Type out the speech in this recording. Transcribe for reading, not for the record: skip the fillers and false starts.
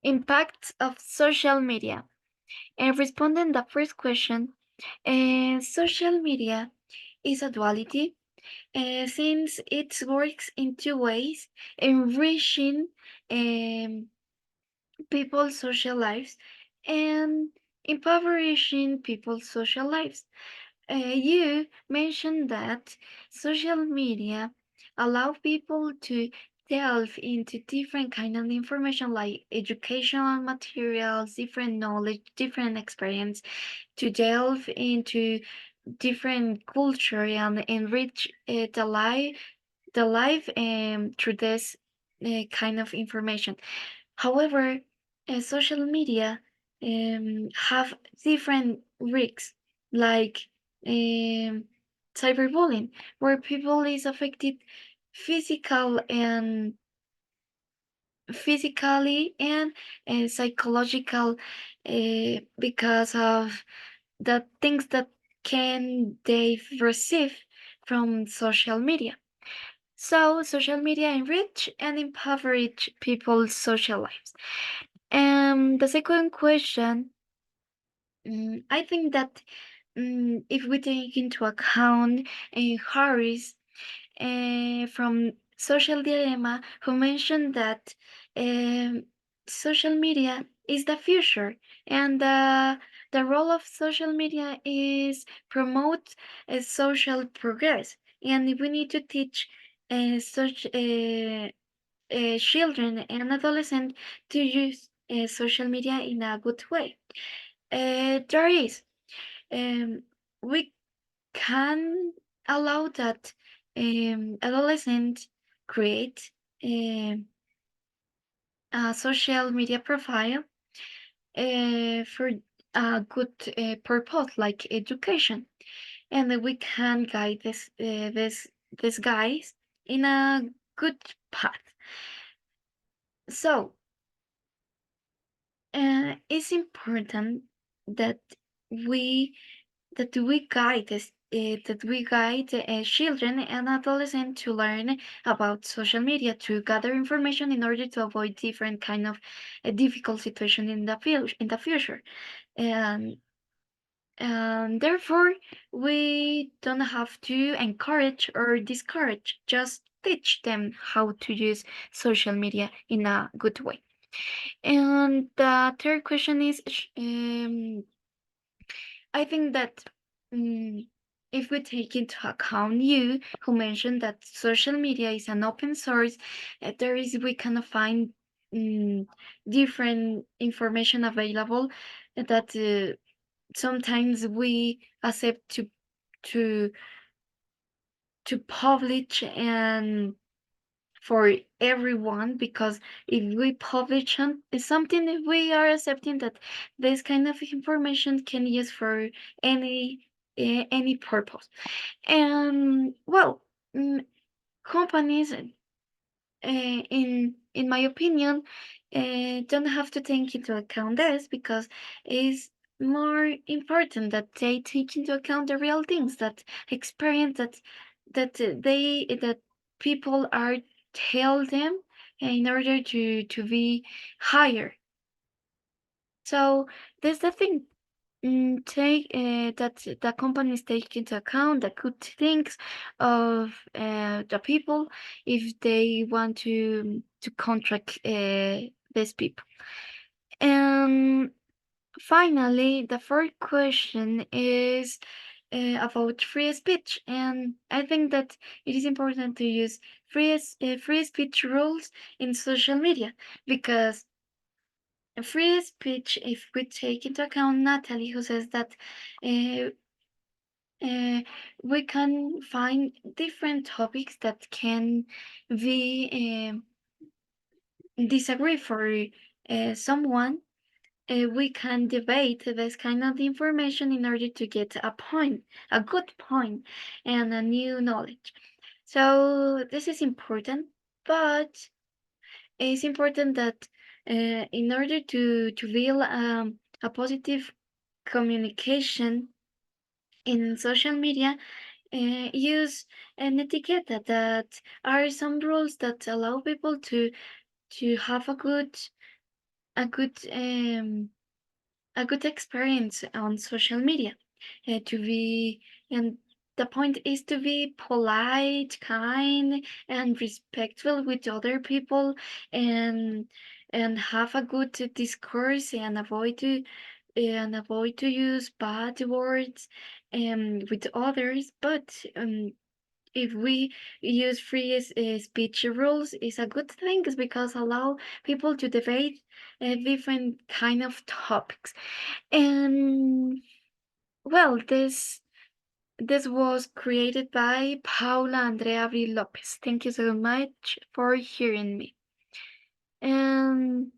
Impacts of social media. And responding the first question, social media is a duality since it works in two ways, enriching um, people's social lives and impoverishing people's social lives. You mentioned that social media allow people to delve into different kind of information like educational materials, different knowledge, different experience, to delve into different culture and enrich the life through this kind of information. However, social media have different risks, like um, cyberbullying, where people is affected physical and physically and psychological because of the things that can they receive from social media. So social media enrich and impoverish people's social lives. The second question, I think that if we take into account Harris from Social Dilemma, who mentioned that um, social media is the future, and the role of social media is promote social progress, and we need to teach such children and adolescents to use social media in a good way. There is um, we can allow that adolescents create um a social media profile for a good purpose like education, and that we can guide this guys in a good path. So it's important that we we guide children and adolescents to learn about social media, to gather information in order to avoid different kind of difficult situation in the future. And therefore, we don't have to encourage or discourage, just teach them how to use social media in a good way. And the third question is, I think that if we take into account you who mentioned that social media is an open source, there is we can find um, different information available that sometimes we accept to to publish and for everyone, because if we publish something, if we are accepting that this kind of information can use for any purpose. And well, mm, companies in my opinion don't have to take into account this, because it's more important that they take into account the real things that experience that people are tell them in order to be higher. So that's the thing. Take that the companies take into account the good things of the people if they want to contract these people. And finally, the fourth question is about free speech, and I think that it is important to use free speech rules in social media, because free speech, if we take into account Natalie, who says that uh, we can find different topics that can be disagree for someone. We can debate this kind of information in order to get a point, a good point, and a new knowledge. So this is important, but it's important that in order to build a positive communication in social media, use an etiquette that are some rules that allow people to have a good a good a good experience on social media. To be and the point is to be polite, kind, and respectful with other people, and have a good discourse and avoid to use bad words with others. But if we use free speech rules, is a good thing, is because allow people to debate different kind of topics. And well, this was created by Paula Andrea Abril Lopez. Thank you so much for hearing me. And